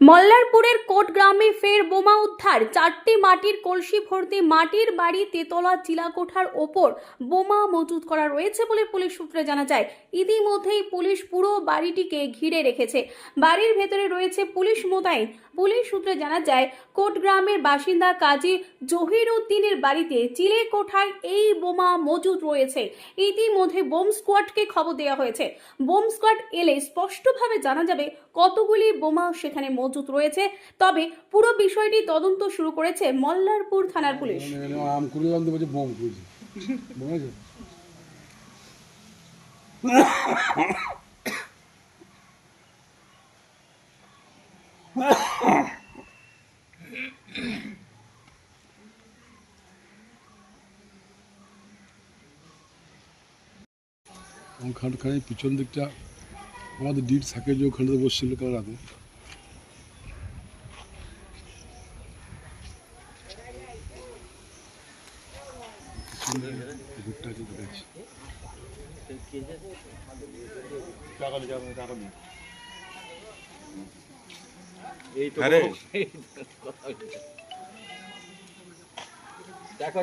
মল্লারপুরের coat গ্রামে ফের বোমা উদ্ধার। 4টি মাটির কলসি ভর্তি মাটির বাড়ি তেতলা চিলাকোঠার ওপর বোমা মজুত করা রয়েছে বলে পুলিশ সূত্রে জানা যায়। ইতিমধ্যেই পুলিশ পুরো বাড়িটিকে ঘিরে রেখেছে। বাড়ির ভেতরে রয়েছে পুলিশ মোতায়েন। পুলিশ সূত্রে জানা যায়, কোট গ্রামের বাসিন্দা কাজী জহির উদ্দিনের বাড়িতে চিলেকোঠায় এই বোমা মজুত রয়েছে। ইতিমধ্যে বোম স্কোয়াডকে খবর দেওয়া হয়েছে। বোম স্কোয়াড এলে স্পষ্টভাবে জানা যাবে কতগুলি বোমা সেখানে মজুত রয়েছে। তবে পুরো বিষয়টি তদন্ত শুরু করেছে মল্লারপুর থানার পুলিশ। ওখানখানে পিছন দিকটা আমাদের ডিট থাকে যে ওখানে বসছিল কাল রাতে। দেখো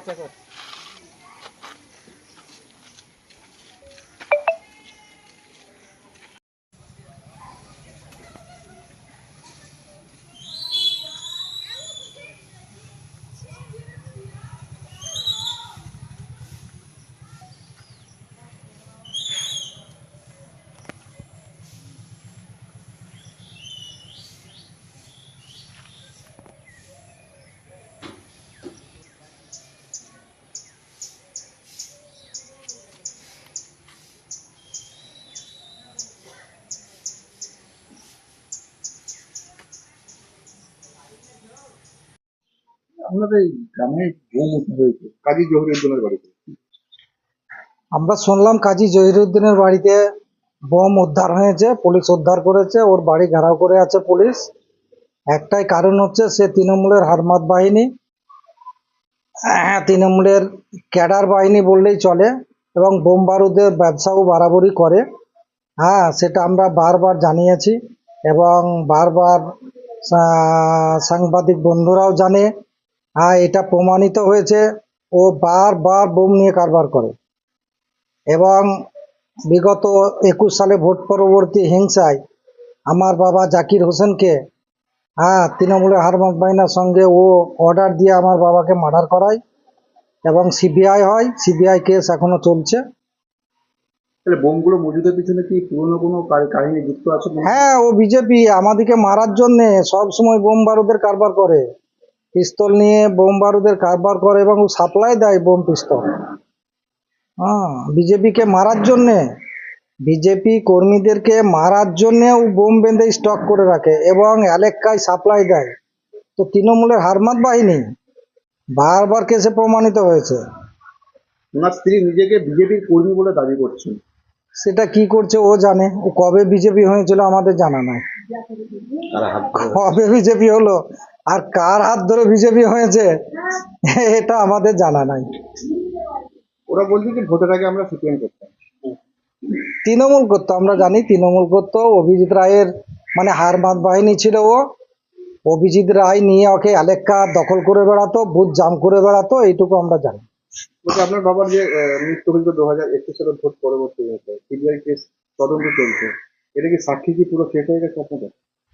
আপনাদের এই গ্রামে বোম উদ্ধার হয়েছে কাজী জহিরুদ্দিনের বাড়িতে। আমরা শুনলাম কাজী জহিরুদ্দিনের বাড়িতে বোম উদ্ধার হয়েছে, পুলিশ উদ্ধার করেছে, ওর বাড়ি ঘেরাও করে আছে পুলিশ। একটাই কারণ হচ্ছে সে তৃণমূলের হারমাত বাহিনী, তৃণমূলের ক্যাডার বাহিনী বললেই চলে, এবং বোম বারুদের ব্যবসাও বাড়াবাড়ি করে। সেটা আমরা বারবার জানিয়েছি এবং বারবার সাংবাদিক বন্ধুরাও জানে। এটা প্রমাণিত হয়েছে, ও বারবার বোম নিয়ে কারবার করে এবং বিগত 21 সালে ভোট পরবর্তী হিংসায় আমার বাবা জাকির হোসেনকে তৃণমূলের হারমাত বাহিনীর সঙ্গে ও অর্ডার দিয়ে আমার বাবাকে মার্ডার করায় এবং সিবিআই হয়। সিবিআই কেস এখনো চলছে। তাহলে বোমগুলো মজুদের পিছনে কি পুরনো কোনো কাহিনী যুক্ত আছে? ও বিজেপি আমাদেরকে মারার জন্যে সব সময় বোম বারুদের কারবার করে, পিস্তল নিয়ে বোম বারুদের কারবার করে এবং ও সাপ্লাই দেয় বোম পিস্তল। বিজেপিকে মারার জন্যে, বিজেপি কর্মীদেরকে মারার জন্যে ও বোম বেঁধে স্টক করে রাখে এবং এলাকায় সাপ্লাই দেয়। তো তৃণমূলের হারমাত বাহিনী বারবার কেসে প্রমাণিত হয়েছে। ওনার স্ত্রী নিজেকে বিজেপির কর্মী বলে দাবি করছেন। সেটা কি করছে ও জানে। ও কবে বিজেপি হয়েছিল আমাদের জানা নাই, কবে বিজেপি হলো আর কার হাত ধরে বিজেপি হয়েছে এটা আমাদের জানা নাই। ওরা বলছে যে ভোটের আগে আমরা সিপিএম করতাম। তৃণমূল করতো, আমরা জানি তৃণমূল করতো। অভিজিৎ রায়ের মানে হারমাত বাহিনী ছিল ও। অভিজিৎ রায় নিয়ে ওকে এলাকা দখল করে বেড়াতো, বুথ জাম করে বেড়াতো, এইটুকু আমরা জানি। বলছি আপনার বাবার যে মৃত্যু হয়েছিল 2021 সালের ভোট পরবর্তী হয়েছে, সিবিআই কেস তদন্ত চলছে, এটা কি সাক্ষী কি পুরো শেষ হয়ে গেছে আপনাদের?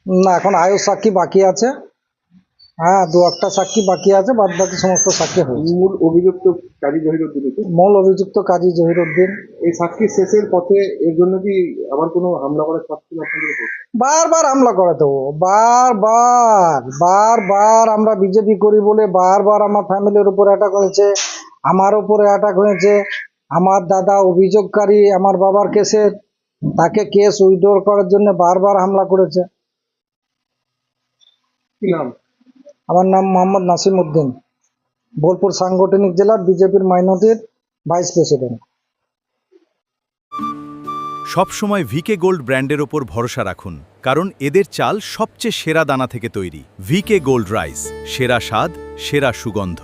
না, এখন আয়ুষ সাক্ষী বাকি আছে। 2-1টা সাক্ষী বাকি আছে, বাদ বাকি সমস্ত সাক্ষী হয়েছে। মূল অভিযুক্ত কাজী জহিরুদ্দিন, মূল অভিযুক্ত কাজী জহিরুদ্দিন। এই সাক্ষী শেষের পথে এর জন্য কি আবার কোনো হামলা করার সাক্ষী আপনাদের উপর? বারবার হামলা করে তো, বারবার আমরা বিজেপি করি বলে বারবার আমার ফ্যামিলির উপর অ্যাটাক হয়েছে, আমার উপরে অ্যাটাক হয়েছে। আমার দাদা অভিযোগকারী আমার বাবার কেসের, তাকে কেস উইথড্র করার জন্য বারবার হামলা করেছে। কি নাম? আমার নাম মোহাম্মদ নাসিম উদ্দিন, বোলপুর সাংগঠনিক জেলার বিজেপির মাইনরিটির ভাইস প্রেসিডেন্ট। সবসময় ভিকে গোল্ড ব্র্যান্ডের ওপর ভরসা রাখুন, কারণ এদের চাল সবচেয়ে সেরা দানা থেকে তৈরি। ভিকে গোল্ড রাইস, সেরা স্বাদ, সেরা সুগন্ধ।